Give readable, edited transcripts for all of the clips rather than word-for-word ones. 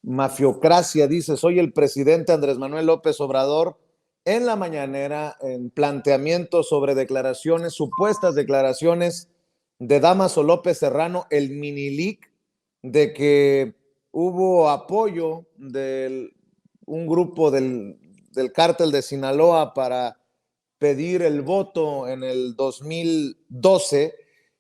mafiocracia, dice, soy el presidente Andrés Manuel López Obrador, en la mañanera, en planteamientos sobre declaraciones, supuestas declaraciones de Dámaso López Serrano, el mini leak de que hubo apoyo de un grupo del cártel de Sinaloa para pedir el voto en el 2012.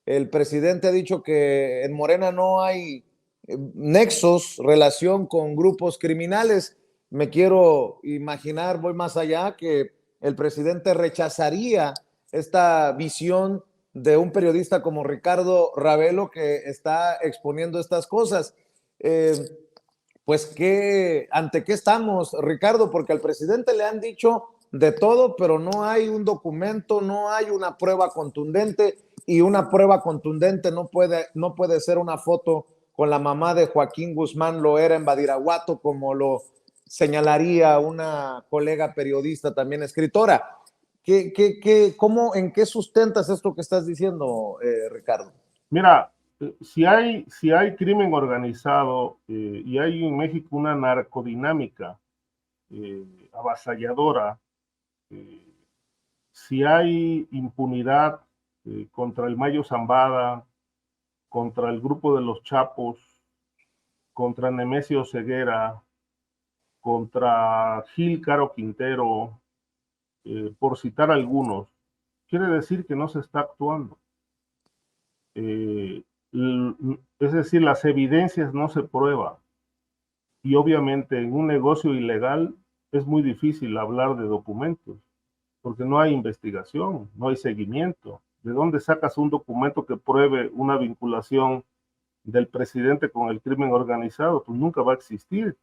El presidente ha dicho que en Morena no hay nexos, relación con grupos criminales. Me quiero imaginar, voy más allá, que el presidente rechazaría esta visión de un periodista como Ricardo Ravelo, que está exponiendo estas cosas. Pues, ¿ante qué estamos, Ricardo? Porque al presidente le han dicho de todo, pero no hay un documento, no hay una prueba contundente, y una prueba contundente no puede ser una foto con la mamá de Joaquín Guzmán Loera en Badiraguato, como lo señalaría una colega periodista, también escritora. ¿En qué sustentas esto que estás diciendo, Ricardo? Mira, si hay crimen organizado y hay en México una narcodinámica avasalladora, si hay impunidad contra el Mayo Zambada, contra el grupo de los Chapos, contra Nemesio Ceguera, contra Gil Caro Quintero, por citar algunos, quiere decir que no se está actuando. Es decir, las evidencias no se prueban. Y obviamente en un negocio ilegal es muy difícil hablar de documentos, porque no hay investigación, no hay seguimiento. ¿De dónde sacas un documento que pruebe una vinculación del presidente con el crimen organizado? Pues nunca va a existir,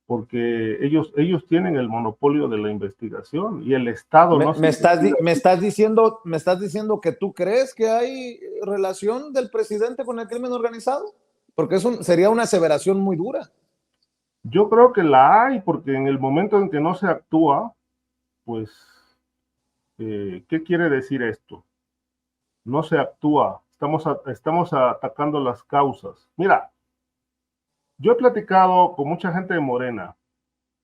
porque ellos tienen el monopolio de la investigación y el Estado no me estás diciendo que tú crees que hay relación del presidente con el crimen organizado, porque eso sería una aseveración muy dura. Yo creo que la hay, porque en el momento en que no se actúa, pues, ¿qué quiere decir esto? No se actúa, estamos atacando las causas. Mira, yo he platicado con mucha gente de Morena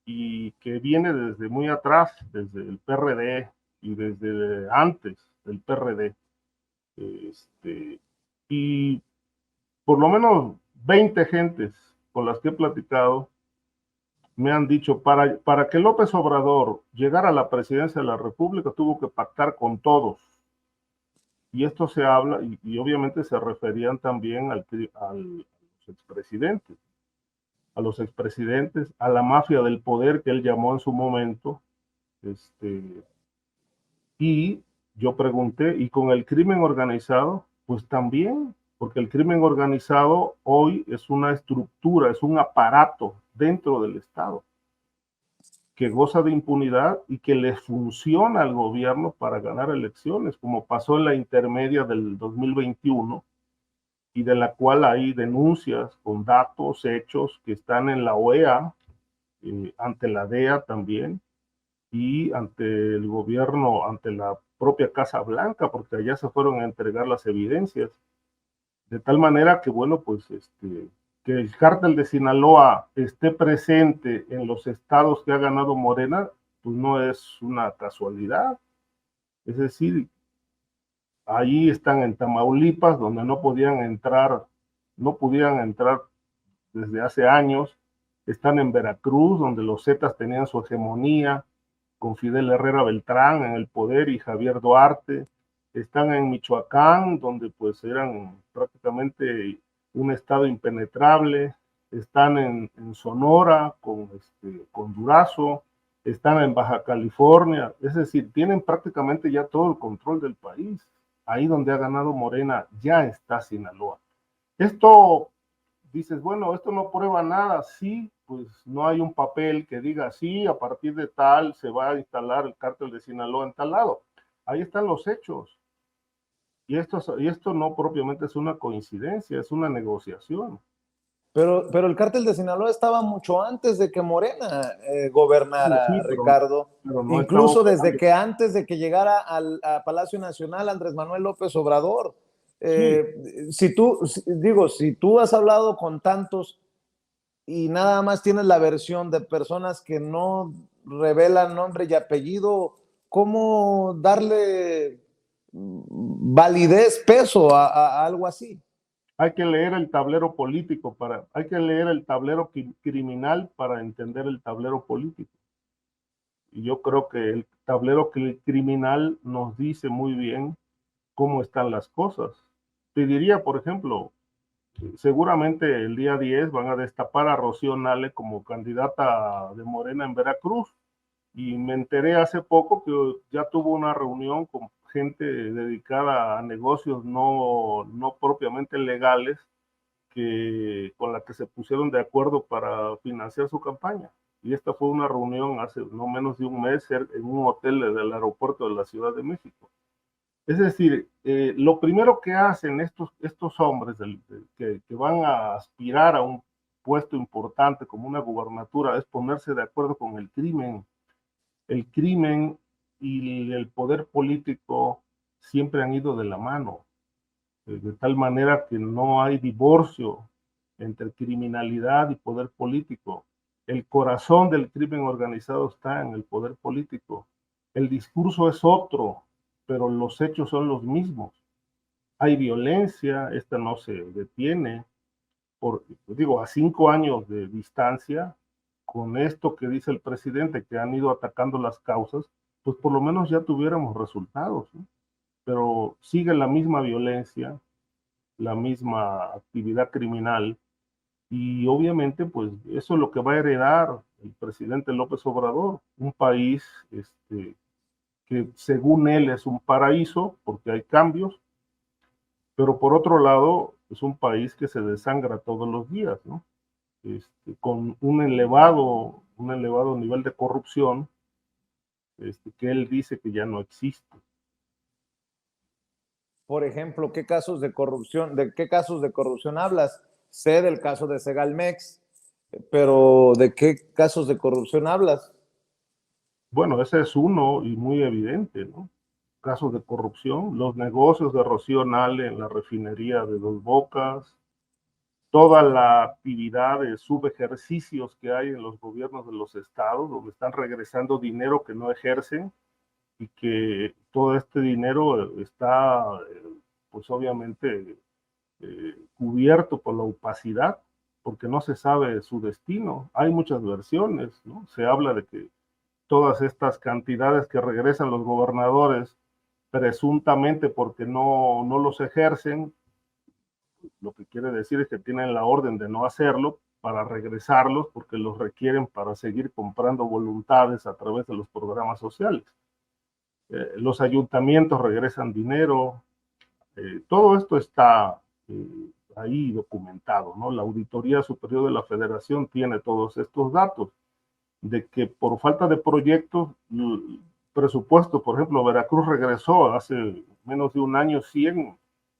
y que viene desde muy atrás, desde el PRD y desde antes del PRD. Y por lo menos 20 gentes con las que he platicado me han dicho, para que López Obrador llegara a la presidencia de la República tuvo que pactar con todos. Y esto se habla, y obviamente se referían también a los expresidentes, a la mafia del poder que él llamó en su momento. Y yo pregunté, ¿y con el crimen organizado? Pues también, porque el crimen organizado hoy es una estructura, es un aparato dentro del Estado que goza de impunidad y que le funciona al gobierno para ganar elecciones, como pasó en la intermedia del 2021, y de la cual hay denuncias con datos, hechos que están en la OEA, ante la DEA también, y ante el gobierno, ante la propia Casa Blanca, porque allá se fueron a entregar las evidencias. De tal manera que, bueno, pues que el cártel de Sinaloa esté presente en los estados que ha ganado Morena, pues no es una casualidad. Es decir, ahí están en Tamaulipas, donde no podían entrar desde hace años. Están en Veracruz, donde los Zetas tenían su hegemonía, con Fidel Herrera Beltrán en el poder y Javier Duarte. Están en Michoacán, donde pues eran prácticamente un estado impenetrable. Están en Sonora con Durazo. Están en Baja California. Es decir, tienen prácticamente ya todo el control del país. Ahí donde ha ganado Morena ya está Sinaloa. Esto, dices, bueno, esto no prueba nada. Sí, pues no hay un papel que diga, sí, a partir de tal se va a instalar el cártel de Sinaloa en tal lado. Ahí están los hechos. Y esto no propiamente es una coincidencia, es una negociación. Pero el cártel de Sinaloa estaba mucho antes de que Morena gobernara, Sí, Ricardo. pero no Incluso desde que antes de que llegara a Palacio Nacional Andrés Manuel López Obrador. Sí. Si tú has hablado con tantos y nada más tienes la versión de personas que no revelan nombre y apellido, ¿cómo darle validez, peso a algo así? Hay que leer el tablero político hay que leer el tablero criminal para entender el tablero político. Y yo creo que el tablero criminal nos dice muy bien cómo están las cosas. Te diría, por ejemplo, seguramente el día 10 van a destapar a Rocío Nale como candidata de Morena en Veracruz. Y me enteré hace poco que ya tuvo una reunión con gente dedicada a negocios no propiamente legales, con la que se pusieron de acuerdo para financiar su campaña. Y esta fue una reunión hace no menos de un mes en un hotel del aeropuerto de la Ciudad de México. Es decir, lo primero que hacen estos hombres que van a aspirar a un puesto importante como una gubernatura es ponerse de acuerdo con el crimen. El crimen y el poder político siempre han ido de la mano, de tal manera que no hay divorcio entre criminalidad y poder político. El corazón del crimen organizado está en el poder político. El discurso es otro, pero los hechos son los mismos. Hay violencia, esta no se detiene. A 5 años de distancia, con esto que dice el presidente, que han ido atacando las causas, pues por lo menos ya tuviéramos resultados, ¿no? Pero sigue la misma violencia, la misma actividad criminal, y obviamente pues eso es lo que va a heredar el presidente López Obrador, un país que según él es un paraíso porque hay cambios, pero por otro lado es un país que se desangra todos los días, ¿no? Con un elevado nivel de corrupción, que él dice que ya no existe. Por ejemplo, ¿de qué casos de corrupción hablas? Sé del caso de Segalmex, pero ¿de qué casos de corrupción hablas? Bueno, ese es uno y muy evidente, ¿no? Casos de corrupción, los negocios de Rocío Nale en la refinería de Dos Bocas, toda la actividad de subejercicios que hay en los gobiernos de los estados, donde están regresando dinero que no ejercen y que todo este dinero está, pues obviamente, cubierto por la opacidad, porque no se sabe su destino. Hay muchas versiones, ¿no? Se habla de que todas estas cantidades que regresan los gobernadores, presuntamente porque no los ejercen, lo que quiere decir es que tienen la orden de no hacerlo para regresarlos porque los requieren para seguir comprando voluntades a través de los programas sociales. Los ayuntamientos regresan dinero, todo esto está ahí documentado, ¿no? La Auditoría Superior de la Federación tiene todos estos datos de que por falta de proyectos, presupuesto, por ejemplo, Veracruz regresó hace menos de un año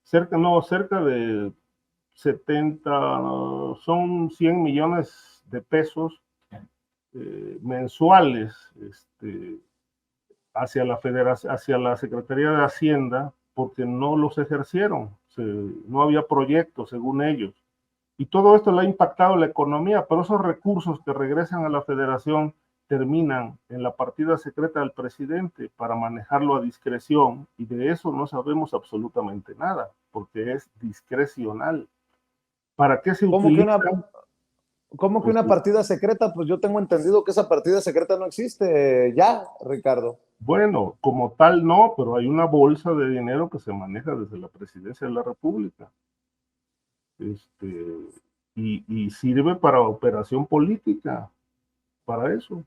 cerca de 70, son 100 millones de pesos mensuales hacia la Federación, hacia la Secretaría de Hacienda, porque no los ejercieron, no había proyectos según ellos. Y todo esto le ha impactado la economía, pero esos recursos que regresan a la federación terminan en la partida secreta del presidente para manejarlo a discreción, y de eso no sabemos absolutamente nada, porque es discrecional. ¿Para qué se ¿Cómo que utiliza? una, cómo que Pues una partida secreta? Pues yo tengo entendido que esa partida secreta no existe ya, Ricardo. bueno, como tal no, pero hay una bolsa de dinero que se maneja desde la presidencia de la República. Y sirve para operación política, para eso.